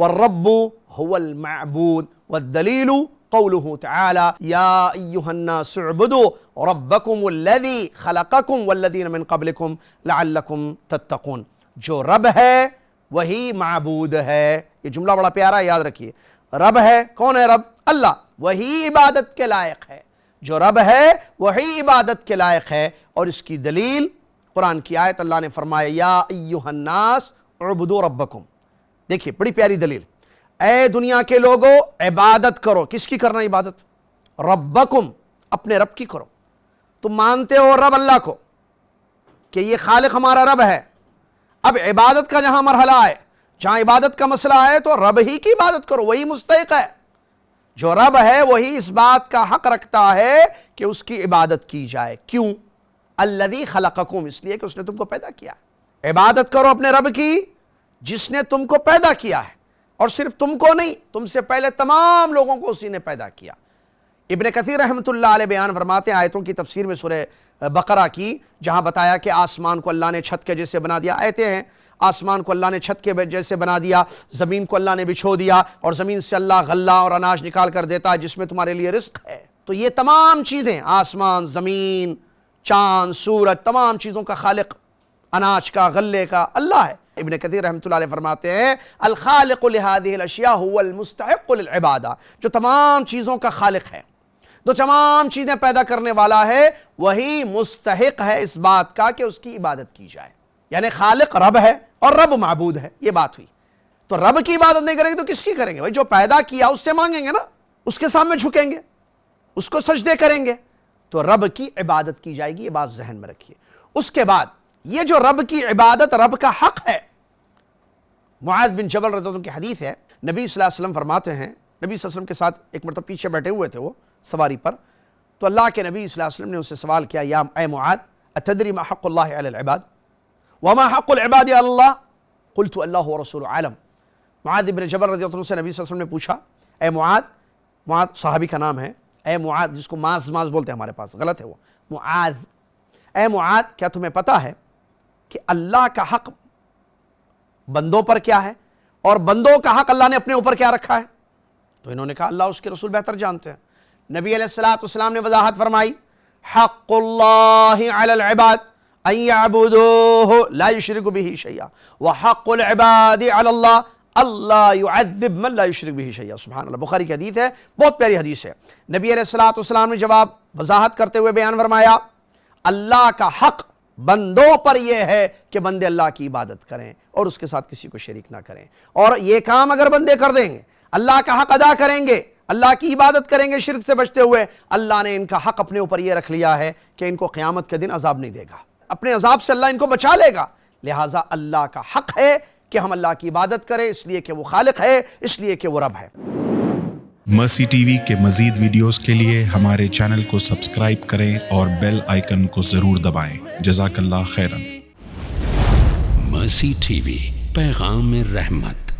والرب هو المعبود والدليل قوله تعالى يا أيها الناس اعبدوا ربكم الذي خلقكم والذين من قبلكم لعلكم تتقون. جو رب ہے وہی معبود ہے. یہ جملہ بڑا پیارا ہے, یاد رکھیے. رب ہے, کون ہے رب؟ اللہ. وہی عبادت کے لائق ہے. جو رب ہے وہی عبادت کے لائق ہے. اور اس کی دلیل قرآن کی آیت, اللہ نے فرمایا یا ایھا الناس اعبدوا ربکم. دیکھیے بڑی پیاری دلیل. اے دنیا کے لوگوں عبادت کرو. کس کی کرنا عبادت؟ ربکم, اپنے رب کی کرو. تم مانتے ہو رب اللہ کو کہ یہ خالق ہمارا رب ہے. اب عبادت کا جہاں مرحلہ ہے, جہاں عبادت کا مسئلہ ہے, تو رب ہی کی عبادت کرو, وہی مستحق ہے. جو رب ہے وہی اس بات کا حق رکھتا ہے کہ اس کی عبادت کی جائے. کیوں؟ الذی خلقکم, اس لیے کہ اس نے تم کو پیدا کیا. عبادت کرو اپنے رب کی جس نے تم کو پیدا کیا ہے, اور صرف تم کو نہیں, تم سے پہلے تمام لوگوں کو اسی نے پیدا کیا. ابن کثیر رحمۃ اللہ علیہ بیان فرماتے ہیں آیتوں کی تفسیر میں سورہ بقرہ کی, جہاں بتایا کہ آسمان کو اللہ نے چھت کے جیسے بنا دیا. آیتیں ہیں, آسمان کو اللہ نے چھت کے جیسے بنا دیا, زمین کو اللہ نے بچھو دیا, اور زمین سے اللہ غلہ اور اناج نکال کر دیتا ہے جس میں تمہارے لیے رزق ہے. تو یہ تمام چیزیں, آسمان, زمین, چاند, سورج, تمام چیزوں کا خالق, اناج کا, غلے کا اللہ ہے. ابن کثیر رحمۃ اللہ علیہ فرماتے ہیں الخالق لهذه الاشیاء هو المستحق للعبادہ. جو تمام چیزوں کا خالق ہے, جو تمام چیزیں پیدا کرنے والا ہے, وہی مستحق ہے اس بات کا کہ اس کی عبادت کی جائے. یعنی خالق رب ہے اور رب معبود ہے. یہ بات ہوئی. تو رب کی عبادت نہیں کریں گے تو کس کی کریں گے؟ بھائی جو پیدا کیا اس سے مانگیں گے نا, اس کے سامنے جھکیں گے, اس کو سجدے کریں گے, تو رب کی عبادت کی جائے گی. یہ بات ذہن میں رکھیے. اس کے بعد یہ جو رب کی عبادت رب کا حق ہے, معاذ بن جبل رضی اللہ عنہ کی حدیث ہے, نبی صلی اللہ علیہ وسلم فرماتے ہیں, نبی صلی اللہ علیہ وسلم کے ساتھ ایک مرتبہ پیچھے بیٹھے ہوئے تھے وہ سواری پر, تو اللہ کے نبی صلی اللہ علیہ وسلم نے ان سے سوال کیا یا اے معاذ اتدری ما حق اللہ علی العباد وما حق العباد علی اللہ قلت اللہ ورسولہ عالم. معاذ بن جبل رضی اللہ عنہ سے نبی صلی اللہ علیہ وسلم نے پوچھا, اے معاذ, معاذ صحابی کا نام ہے, اے معاذ, جس کو ماز بولتے ہیں ہمارے پاس, غلط ہے وہ, معاذ, اے معاذ کیا تمہیں پتہ ہے کہ اللہ کا حق بندوں پر کیا ہے اور بندوں کا حق اللہ نے اپنے اوپر کیا رکھا ہے؟ تو انہوں نے کہا اللہ اس کے رسول بہتر جانتے ہیں. نبی علیہ السلام نے وضاحت فرمائی حق اللہ علی العباد ان یعبدوہ لا یشرک بہ شیئا وحق العباد علی اللہ اللہ یعذب من لا یشرک بہ شیئا. سبحان اللہ, بخاری کی حدیث ہے, بہت پیاری حدیث ہے. نبی علیہ السلام نے جواب وضاحت کرتے ہوئے بیان فرمایا اللہ کا حق بندوں پر یہ ہے کہ بندے اللہ کی عبادت کریں اور اس کے ساتھ کسی کو شریک نہ کریں. اور یہ کام اگر بندے کر دیں گے, اللہ کا حق ادا کریں گے, اللہ کی عبادت کریں گے شرک سے بچتے ہوئے, اللہ نے ان کا حق اپنے اوپر یہ رکھ لیا ہے کہ ان کو قیامت کے دن عذاب نہیں دے گا, اپنے عذاب سے اللہ ان کو بچا لے گا. لہٰذا اللہ کا حق ہے کہ ہم اللہ کی عبادت کریں, اس لیے کہ وہ خالق ہے, اس لیے کہ وہ رب ہے. مرسی ٹی وی کے مزید ویڈیوز کے لیے ہمارے چینل کو سبسکرائب کریں اور بیل آئیکن کو ضرور دبائیں. جزاک اللہ خیرن. مرسی ٹی وی, پیغام رحمت.